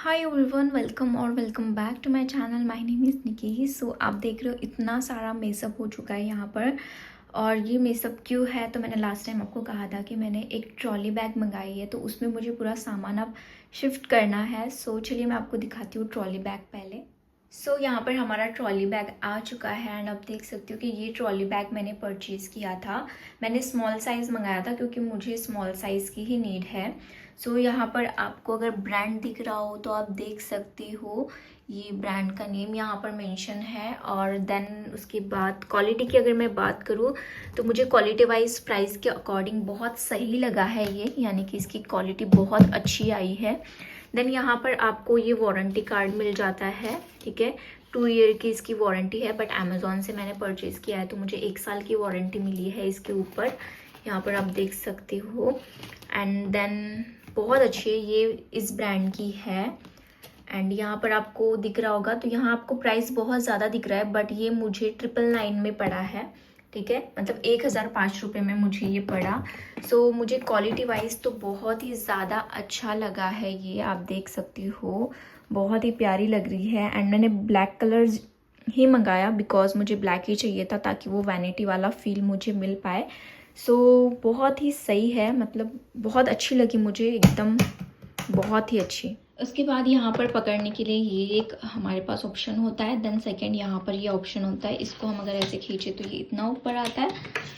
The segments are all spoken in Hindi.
Hi everyone, welcome back to my channel. My name is Nikki. So आप देख रहे हो इतना सारा मेकअप हो चुका है यहाँ पर। और ये मेकअप क्यों है, तो मैंने लास्ट टाइम आपको कहा था कि मैंने एक ट्रॉली बैग मंगाई है, तो उसमें मुझे पूरा सामान अब शिफ्ट करना है। सो चलिए मैं आपको दिखाती हूँ ट्रॉली बैग पहले। सो यहाँ पर हमारा ट्रॉली बैग आ चुका है एंड आप देख सकते हो कि ये ट्रॉली बैग मैंने परचेज़ किया था। मैंने स्मॉल साइज़ मंगाया था क्योंकि मुझे स्मॉल साइज़ की ही नीड है। सो यहाँ पर आपको अगर ब्रांड दिख रहा हो तो आप देख सकते हो, ये ब्रांड का नेम यहाँ पर मेंशन है। और देन उसके बाद क्वालिटी की अगर मैं बात करूँ तो मुझे क्वालिटी वाइज प्राइस के अकॉर्डिंग बहुत सही लगा है ये, यानी कि इसकी क्वालिटी बहुत अच्छी आई है। देन यहाँ पर आपको ये वारंटी कार्ड मिल जाता है, ठीक है। 2 ईयर की इसकी वारंटी है, बट अमेज़ॉन से मैंने परचेज़ किया है तो मुझे 1 साल की वारंटी मिली है इसके ऊपर। यहाँ पर आप देख सकते हो। एंड देन बहुत अच्छी है, ये इस ब्रांड की है। एंड यहाँ पर आपको दिख रहा होगा, तो यहाँ आपको प्राइस बहुत ज़्यादा दिख रहा है, बट ये मुझे 999 में पड़ा है, ठीक है। मतलब 1005 रुपये में मुझे ये पड़ा। सो मुझे क्वालिटी वाइज तो बहुत ही ज़्यादा अच्छा लगा है ये, आप देख सकती हो, बहुत ही प्यारी लग रही है। एंड मैंने ब्लैक कलर ही मंगाया बिकॉज मुझे ब्लैक ही चाहिए था ताकि वो वैनिटी वाला फील मुझे मिल पाए। सो बहुत ही सही है, मतलब बहुत अच्छी लगी मुझे, एकदम बहुत ही अच्छी। उसके बाद यहाँ पर पकड़ने के लिए ये एक हमारे पास ऑप्शन होता है। देन सेकंड यहाँ पर ये ऑप्शन होता है, इसको हम अगर ऐसे खींचे तो ये इतना ऊपर आता है,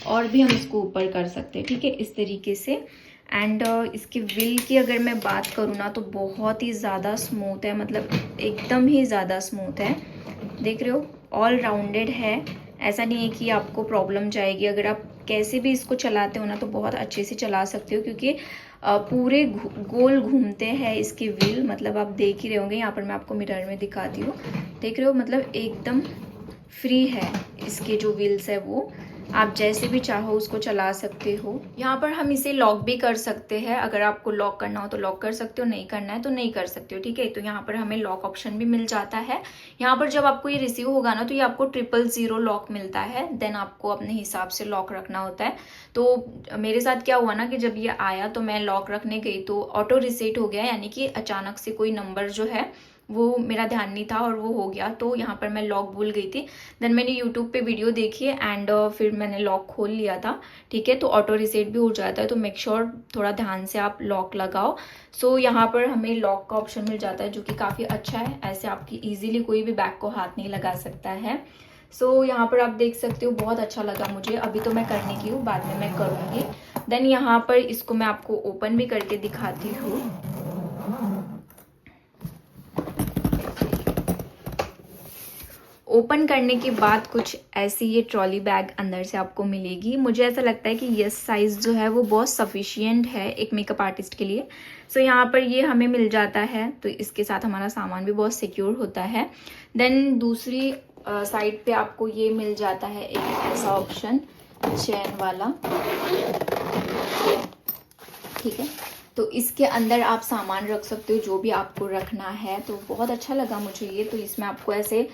और भी हम इसको ऊपर कर सकते हैं, ठीक है, इस तरीके से। एंड इसकी व्हील की अगर मैं बात करूँ ना तो बहुत ही ज़्यादा स्मूथ है, मतलब एकदम ही ज़्यादा स्मूथ है। देख रहे हो, ऑल राउंडेड है। ऐसा नहीं है कि आपको प्रॉब्लम जाएगी, अगर आप कैसे भी इसको चलाते हो ना तो बहुत अच्छे से चला सकते हो, क्योंकि पूरे गोल घूमते हैं इसके व्हील। मतलब आप देख ही रहे होंगे, यहाँ पर मैं आपको मिरर में दिखाती हूँ, देख रहे हो, मतलब एकदम फ्री है। इसके जो व्हील्स है वो आप जैसे भी चाहो उसको चला सकते हो। यहाँ पर हम इसे लॉक भी कर सकते हैं, अगर आपको लॉक करना हो तो लॉक कर सकते हो, नहीं करना है तो नहीं कर सकते हो, ठीक है। तो यहाँ पर हमें लॉक ऑप्शन भी मिल जाता है। यहाँ पर जब आपको ये रिसीव होगा ना तो ये आपको 000 लॉक मिलता है। देन आपको अपने हिसाब से लॉक रखना होता है। तो मेरे साथ क्या हुआ ना कि जब ये आया तो मैं लॉक रखने गई तो ऑटो रिसेट हो गया, यानी कि अचानक से कोई नंबर जो है वो मेरा ध्यान नहीं था और वो हो गया, तो यहाँ पर मैं लॉक भूल गई थी। देन मैंने यूट्यूब पे वीडियो देखी एंड फिर मैंने लॉक खोल लिया था, ठीक है। तो ऑटो रिसेट भी हो जाता है, तो मेक श्योर थोड़ा ध्यान से आप लॉक लगाओ। सो यहाँ पर हमें लॉक का ऑप्शन मिल जाता है, जो कि काफ़ी अच्छा है, ऐसे आपकी ईजिली कोई भी बैग को हाथ नहीं लगा सकता है। सो यहाँ पर आप देख सकते हो, बहुत अच्छा लगा मुझे। अभी तो मैं करने की हूँ, बाद में मैं करूँगी। देन यहाँ पर इसको मैं आपको ओपन भी करके दिखाती हूँ। ओपन करने के बाद कुछ ऐसी ये ट्रॉली बैग अंदर से आपको मिलेगी। मुझे ऐसा लगता है कि ये साइज़ जो है वो बहुत सफिशियंट है एक मेकअप आर्टिस्ट के लिए। सो यहाँ पर ये हमें मिल जाता है, तो इसके साथ हमारा सामान भी बहुत सिक्योर होता है। देन दूसरी साइड पे आपको ये मिल जाता है एक ऐसा ऑप्शन, चेन वाला, ठीक है। तो इसके अंदर आप सामान रख सकते हो जो भी आपको रखना है, तो बहुत अच्छा लगा मुझे ये। तो इसमें आपको ऐसे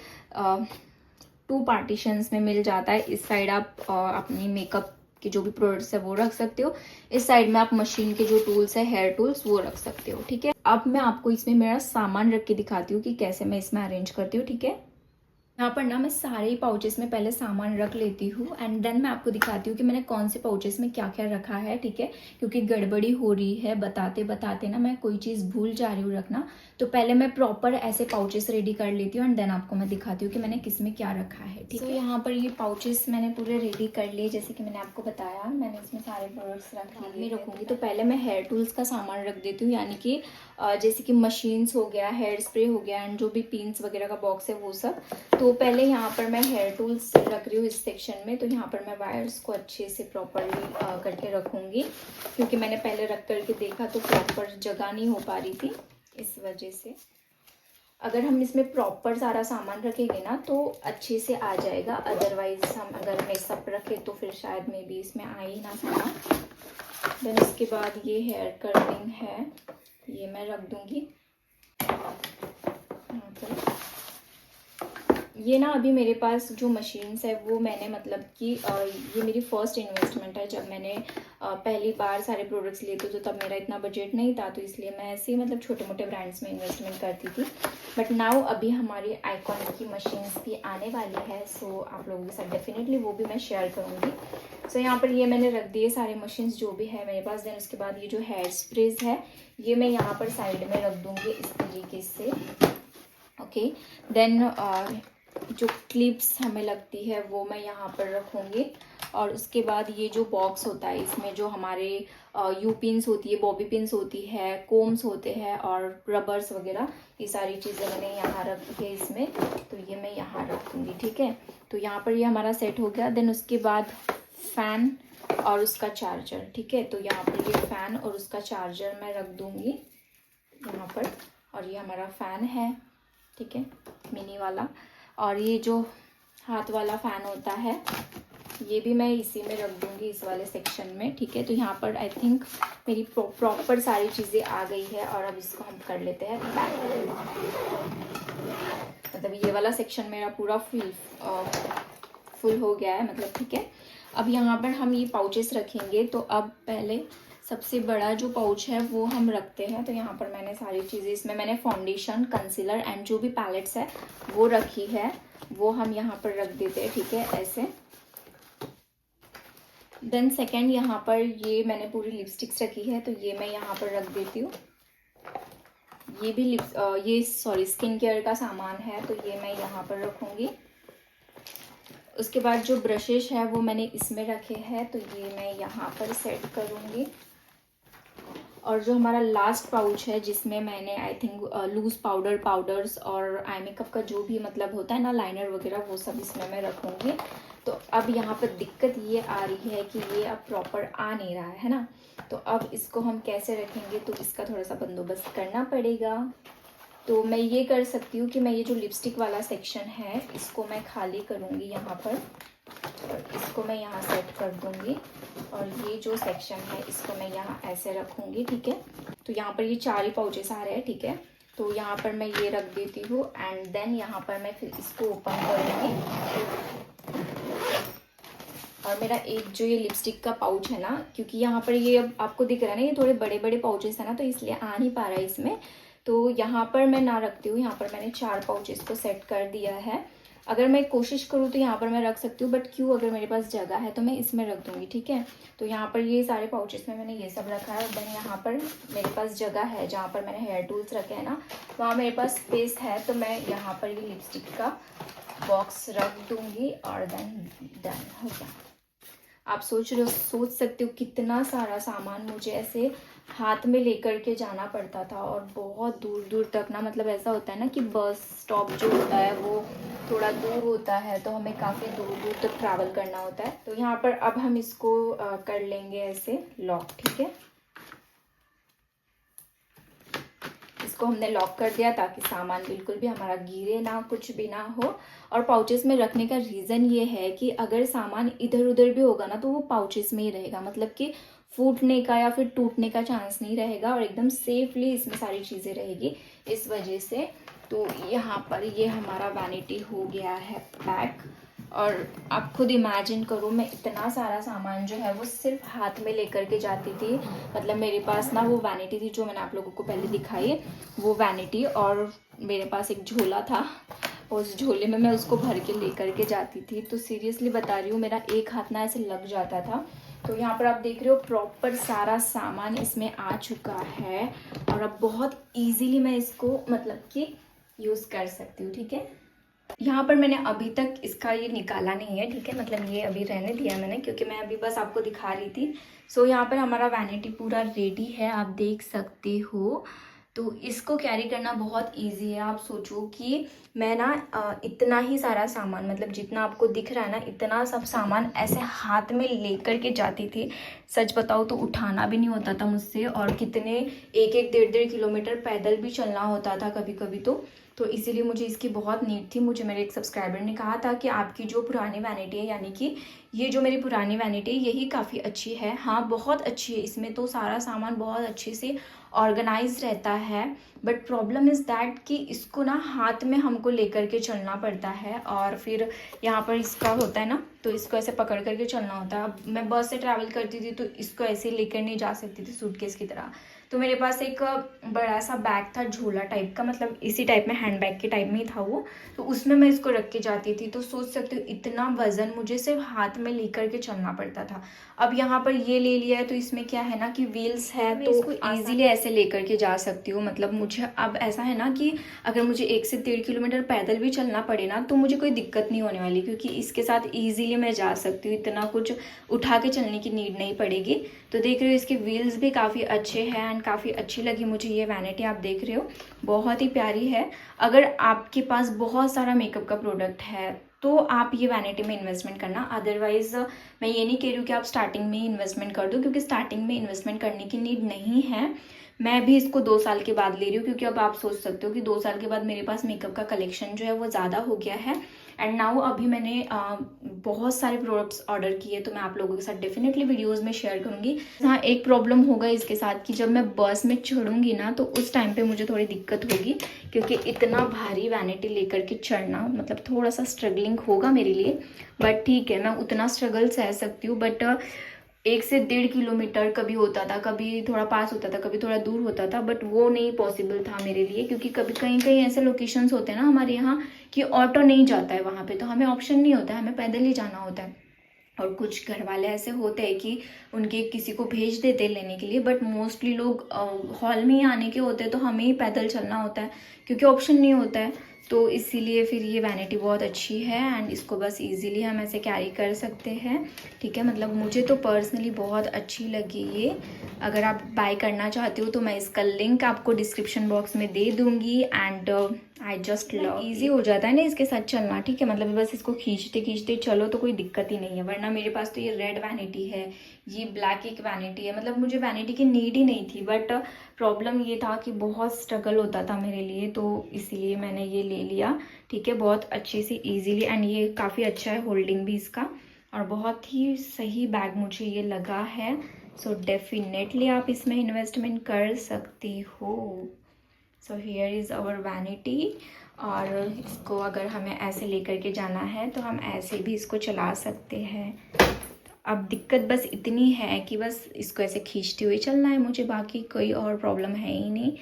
2 पार्टीशंस में मिल जाता है। इस साइड आप अपनी मेकअप के जो भी प्रोडक्ट्स है वो रख सकते हो, इस साइड में आप मशीन के जो टूल्स है, हेयर टूल्स, वो रख सकते हो, ठीक है। अब मैं आपको इसमें मेरा सामान रख के दिखाती हूँ कि कैसे मैं इसमें अरेंज करती हूँ, ठीक है। यहाँ पर ना मैं सारे ही पाउचेस में पहले सामान रख लेती हूँ एंड देन मैं आपको दिखाती हूँ कि मैंने कौन से पाउचेस में क्या क्या रखा है, ठीक है। क्योंकि गड़बड़ी हो रही है, बताते बताते ना मैं कोई चीज़ भूल जा रही हूँ रखना। तो पहले मैं प्रॉपर ऐसे पाउचेस रेडी कर लेती हूँ एंड देन आपको मैं दिखाती हूँ कि मैंने किस में क्या रखा है, ठीक है। यहाँ पर ये पाउचेस मैंने पूरे रेडी कर लिए, जैसे कि मैंने आपको बताया, मैंने इसमें सारे प्रोडक्ट्स रख लिए रखूँगी। तो पहले मैं हेयर टूल्स का सामान रख देती हूँ, यानी कि जैसे कि मशीन्स हो गया, हेयर स्प्रे हो गया एंड जो भी पिन्स वगैरह का बॉक्स है वो सब। तो पहले यहाँ पर मैं हेयर टूल्स रख रही हूँ इस सेक्शन में। तो यहाँ पर मैं वायर्स को अच्छे से प्रॉपरली करके रखूँगी, क्योंकि मैंने पहले रख करके देखा तो प्रॉपर जगह नहीं हो पा रही थी, इस वजह से। अगर हम इसमें प्रॉपर सारा सामान रखेंगे ना तो अच्छे से आ जाएगा, अदरवाइज हम अगर मिक्सअप रखें तो फिर शायद मे बी इसमें आ ही ना सारा। देन इसके बाद ये हेयर कर्लिंग है, ये मैं रख दूँगी। ये ना अभी मेरे पास जो मशीन्स है वो मैंने मतलब कि ये मेरी फ़र्स्ट इन्वेस्टमेंट है। जब मैंने पहली बार सारे प्रोडक्ट्स लिए थे तो तब मेरा इतना बजट नहीं था, तो इसलिए मैं ऐसे ही मतलब छोटे मोटे ब्रांड्स में इन्वेस्टमेंट करती थी। बट नाउ अभी हमारी आइकॉन की मशीन्स भी आने वाली है, सो आप लोगों के साथ डेफिनेटली वो भी मैं शेयर करूँगी। सो यहाँ पर ये मैंने रख दिए सारे मशीन्स जो भी है मेरे पास। देन उसके बाद ये जो हेयर स्प्रेज है ये मैं यहाँ पर साइड में रख दूँगी इस तरीके से। ओके, देन जो क्लिप्स हमें लगती है वो मैं यहाँ पर रखूँगी। और उसके बाद ये जो बॉक्स होता है इसमें जो हमारे यू पिन्स होती है, बॉबी पिन्स होती है, कोम्स होते हैं और रबर्स वगैरह, ये सारी चीज़ें मैंने यहाँ रखी है इसमें, तो ये मैं यहाँ रख दूँगी। ठीक है, तो यहाँ पर ये हमारा सेट हो गया। देन उसके बाद फ़ैन और उसका चार्जर। ठीक है, तो यहाँ पर ये फ़ैन और उसका चार्जर मैं रख दूँगी यहाँ पर। और ये हमारा फ़ैन है, ठीक है, मिनी वाला। और ये जो हाथ वाला फ़ैन होता है ये भी मैं इसी में रख दूँगी, इस वाले सेक्शन में। ठीक है, तो यहाँ पर आई थिंक मेरी प्रॉपर सारी चीज़ें आ गई है। और अब इसको हम कर लेते हैं पैक। मतलब ये वाला सेक्शन मेरा पूरा फुल हो गया है मतलब। ठीक है, अब यहाँ पर हम ये पाउचेस रखेंगे। तो अब पहले सबसे बड़ा जो पाउच है वो हम रखते हैं। तो यहाँ पर मैंने सारी चीज़ें, इसमें मैंने फाउंडेशन, कंसीलर एंड जो भी पैलेट्स है वो रखी है, वो हम यहाँ पर रख देते हैं। ठीक है, ऐसे। देन सेकेंड यहाँ पर ये मैंने पूरी लिपस्टिक्स रखी है, तो ये मैं यहाँ पर रख देती हूँ। ये भी स्किन केयर का सामान है, तो ये मैं यहाँ पर रखूँगी। उसके बाद जो ब्रशेस है वो मैंने इसमें रखे हैं, तो ये मैं यहाँ पर सेट करूँगी। और जो हमारा लास्ट पाउच है जिसमें मैंने आई थिंक लूज पाउडर्स और आई मेकअप का जो भी मतलब होता है ना, लाइनर वगैरह, वो सब इसमें मैं रखूँगी। तो अब यहाँ पर दिक्कत ये आ रही है कि ये अब प्रॉपर आ नहीं रहा है ना, तो अब इसको हम कैसे रखेंगे, तो इसका थोड़ा सा बंदोबस्त करना पड़ेगा। तो मैं ये कर सकती हूँ कि मैं ये जो लिपस्टिक वाला सेक्शन है इसको मैं खाली करूँगी यहाँ पर, और इसको मैं यहाँ सेट कर दूँगी। और ये जो सेक्शन है इसको मैं यहाँ ऐसे रखूँगी। ठीक है, तो यहाँ पर ये 4 ही पाउचेस आ रहे हैं। ठीक है, तो यहाँ पर मैं ये रख देती हूँ एंड देन यहाँ पर मैं फिर इसको ओपन करूँगी। और मेरा एक जो ये लिपस्टिक का पाउच है ना, क्योंकि यहाँ पर ये अब आपको दिख रहा है ना, ये थोड़े बड़े बड़े पाउचेस है ना, तो इसलिए आ नहीं पा रहा है इसमें। तो यहाँ पर मैं ना रखती हूँ, यहाँ पर मैंने 4 पाउचेस को सेट कर दिया है। अगर मैं कोशिश करूँ तो यहाँ पर मैं रख सकती हूँ, बट क्यों, अगर मेरे पास जगह है तो मैं इसमें रख दूँगी। ठीक है, तो यहाँ पर ये सारे पाउचेस में मैंने ये सब रखा है। देन यहाँ पर मेरे पास जगह है, जहाँ पर मैंने हेयर टूल्स रखे हैं ना, वहाँ मेरे पास स्पेस है, तो मैं यहाँ पर ये लिपस्टिक का बॉक्स रख दूँगी। और देन डन हो गया। आप सोच सकते हो कितना सारा सामान मुझे ऐसे हाथ में लेकर के जाना पड़ता था, और बहुत दूर दूर तक ना, मतलब ऐसा होता है ना कि बस स्टॉप जो होता है वो थोड़ा दूर होता है, तो हमें काफ़ी दूर दूर तक ट्रैवल करना होता है। तो यहाँ पर अब हम इसको कर लेंगे ऐसे लॉक। ठीक है, इसको हमने लॉक कर दिया ताकि सामान बिल्कुल भी हमारा गिरे ना, कुछ भी ना हो। और पाउचेस में रखने का रीज़न ये है कि अगर सामान इधर उधर भी होगा ना, तो वो पाउचेस में ही रहेगा, मतलब कि फूटने का या फिर टूटने का चांस नहीं रहेगा, और एकदम सेफली इसमें सारी चीज़ें रहेगी इस वजह से। तो यहाँ पर ये हमारा वैनिटी हो गया है पैक। और आप खुद इमेजिन करो, मैं इतना सारा सामान जो है वो सिर्फ हाथ में लेकर के जाती थी। मतलब मेरे पास ना वो वैनिटी थी जो मैंने आप लोगों को पहले दिखाई, वो वैनिटी, और मेरे पास एक झोला था, उस झोले में मैं उसको भर के लेकर के जाती थी। तो सीरियसली बता रही हूँ, मेरा एक हाथ ना ऐसे लग जाता था। तो यहाँ पर आप देख रहे हो प्रॉपर सारा सामान इसमें आ चुका है, और अब बहुत ईजीली मैं इसको मतलब कि यूज़ कर सकती हूँ। ठीक है, यहाँ पर मैंने अभी तक इसका ये निकाला नहीं है। ठीक है, मतलब ये अभी रहने दिया मैंने, क्योंकि मैं अभी बस आपको दिखा रही थी। सो यहाँ पर हमारा वैनिटी पूरा रेडी है, आप देख सकते हो। तो इसको कैरी करना बहुत इजी है। आप सोचो कि मैं ना इतना ही सारा सामान, मतलब जितना आपको दिख रहा है ना, इतना सब सामान ऐसे हाथ में लेकर के जाती थी। सच बताओ तो उठाना भी नहीं होता था मुझसे, और कितने 1-1 किलोमीटर पैदल भी चलना होता था कभी कभी। तो इसीलिए मुझे इसकी बहुत नीड थी। मुझे मेरे एक सब्सक्राइबर ने कहा था कि आपकी जो पुरानी वैनिटी है, यानी कि ये जो मेरी पुरानी वैनिटी है, यही काफ़ी अच्छी है। हाँ, बहुत अच्छी है, इसमें तो सारा सामान बहुत अच्छे से ऑर्गेनाइज रहता है। बट प्रॉब्लम इज़ दैट कि इसको ना हाथ में हमको लेकर के चलना पड़ता है, और फिर यहाँ पर इसका होता है ना, तो इसको ऐसे पकड़ करके चलना होता है। अब मैं बस से ट्रैवल करती थी तो इसको ऐसे लेकर नहीं जा सकती थी सूटकेस की तरह। तो मेरे पास एक बड़ा सा बैग था, झोला टाइप का, मतलब इसी टाइप में, हैंड बैग के टाइप में ही था वो। तो उसमें मैं इसको रख के जाती थी। तो सोच सकते हो इतना वज़न मुझे सिर्फ हाथ में लेकर के चलना पड़ता था। अब यहाँ पर ये ले लिया है तो इसमें क्या है ना कि व्हील्स है, तो इसको ईजिली ऐसे लेकर के जा सकती हूँ। मतलब मुझे अब ऐसा है ना कि अगर मुझे 1 से 1.5 किलोमीटर पैदल भी चलना पड़े ना तो मुझे कोई दिक्कत नहीं होने वाली, क्योंकि इसके साथ ईजिली मैं जा सकती हूँ। इतना कुछ उठा के चलने की नीड नहीं पड़ेगी। तो देख रहे हो इसके व्हील्स भी काफ़ी अच्छे हैं एंड काफ़ी अच्छी लगी मुझे ये वैनिटी। आप देख रहे हो बहुत ही प्यारी है। अगर आपके पास बहुत सारा मेकअप का प्रोडक्ट है तो आप ये वैनिटी में इन्वेस्टमेंट करना। अदरवाइज़ मैं ये नहीं कह रही हूँ कि आप स्टार्टिंग में ही इन्वेस्टमेंट कर दो, क्योंकि स्टार्टिंग में इन्वेस्टमेंट करने की नीड नहीं है। मैं भी इसको 2 साल के बाद ले रही हूँ, क्योंकि अब आप सोच सकते हो कि 2 साल के बाद मेरे पास मेकअप का कलेक्शन जो है वो ज़्यादा हो गया है। एंड नाउ अभी मैंने बहुत सारे प्रोडक्ट्स ऑर्डर किए, तो मैं आप लोगों के साथ डेफिनेटली वीडियोस में शेयर करूँगी। हाँ, एक प्रॉब्लम होगा इसके साथ कि जब मैं बस में चढ़ूँगी ना तो उस टाइम पे मुझे थोड़ी दिक्कत होगी, क्योंकि इतना भारी वैनिटी लेकर के चढ़ना मतलब थोड़ा सा स्ट्रगलिंग होगा मेरे लिए। बट ठीक है, मैं उतना स्ट्रगल सह सकती हूँ। बट 1 से 1.5 किलोमीटर कभी होता था, कभी थोड़ा पास होता था, कभी थोड़ा दूर होता था, बट वो नहीं पॉसिबल था मेरे लिए, क्योंकि कभी कहीं कहीं ऐसे लोकेशंस होते हैं ना हमारे यहाँ कि ऑटो नहीं जाता है वहाँ पे, तो हमें ऑप्शन नहीं होता है, हमें पैदल ही जाना होता है। और कुछ घर वाले ऐसे होते हैं कि उनके किसी को भेज देते हैं लेने के लिए, बट मोस्टली लोग हॉल में ही आने के होते हैं, तो हमें ही पैदल चलना होता है क्योंकि ऑप्शन नहीं होता है। तो इसीलिए फिर ये वैनिटी बहुत अच्छी है एंड इसको बस इजीली हम ऐसे कैरी कर सकते हैं। ठीक है, मतलब मुझे तो पर्सनली बहुत अच्छी लगी ये। अगर आप बाय करना चाहते हो तो मैं इसका लिंक आपको डिस्क्रिप्शन बॉक्स में दे दूँगी। And I just love, easy हो जाता है ना इसके साथ चलना। ठीक है, मतलब बस इसको खींचते खींचते चलो तो कोई दिक्कत ही नहीं है। वरना मेरे पास तो ये रेड वैनिटी है, ये ब्लैक एक वैनिटी है, मतलब मुझे वैनिटी की नीड ही नहीं थी। बट प्रॉब्लम ये था कि बहुत स्ट्रगल होता था मेरे लिए, तो इसीलिए मैंने ये ले लिया। ठीक है, बहुत अच्छी सी ईजीली, एंड ये काफ़ी अच्छा है होल्डिंग भी इसका, और बहुत ही सही बैग मुझे ये लगा है। सो डेफिनेटली आप इसमें इन्वेस्टमेंट कर सकती हो। So here is our vanity. और इसको अगर हमें ऐसे लेकर के जाना है तो हम ऐसे भी इसको चला सकते हैं। अब दिक्कत बस इतनी है कि बस इसको ऐसे खींचते हुए चलना है मुझे, बाकी कोई और प्रॉब्लम है ही नहीं।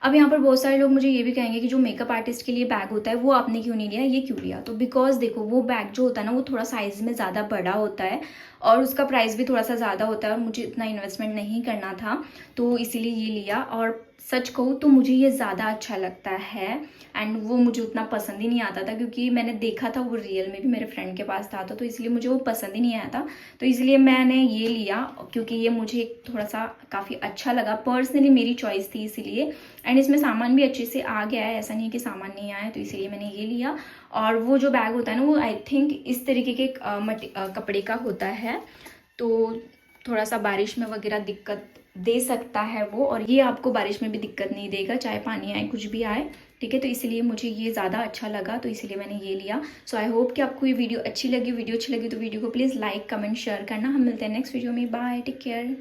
अब यहाँ पर बहुत सारे लोग मुझे ये भी कहेंगे कि जो मेकअप आर्टिस्ट के लिए बैग होता है वो आपने क्यों नहीं लिया, ये क्यों लिया। तो बिकॉज देखो, वो बैग जो होता है ना वो थोड़ा साइज़ में ज़्यादा बड़ा होता है और उसका प्राइस भी थोड़ा सा ज़्यादा होता है, और मुझे इतना इन्वेस्टमेंट नहीं करना था, तो इसीलिए ये लिया। और सच कहूँ तो मुझे ये ज़्यादा अच्छा लगता है, एंड वो मुझे उतना पसंद ही नहीं आता था, क्योंकि मैंने देखा था वो रियल में भी मेरे फ्रेंड के पास था, तो इसलिए मुझे वो पसंद ही नहीं आया था। तो इसलिए मैंने ये लिया, क्योंकि ये मुझे थोड़ा सा काफ़ी अच्छा लगा, पर्सनली मेरी चॉइस थी इसीलिए। एंड इसमें सामान भी अच्छे से आ गया है, ऐसा नहीं कि सामान नहीं आया, तो इसीलिए मैंने ये लिया। और वो जो बैग होता है ना वो आई थिंक इस तरीके के कपड़े का होता है, तो थोड़ा सा बारिश में वगैरह दिक्कत दे सकता है वो, और ये आपको बारिश में भी दिक्कत नहीं देगा, चाहे पानी आए कुछ भी आए। ठीक है, तो इसलिए मुझे ये ज़्यादा अच्छा लगा, तो इसलिए मैंने ये लिया। सो आई होप कि आपको ये वीडियो अच्छी लगी तो वीडियो को प्लीज़ लाइक कमेंट शेयर करना। हम मिलते हैं नेक्स्ट वीडियो में। Bye, take care.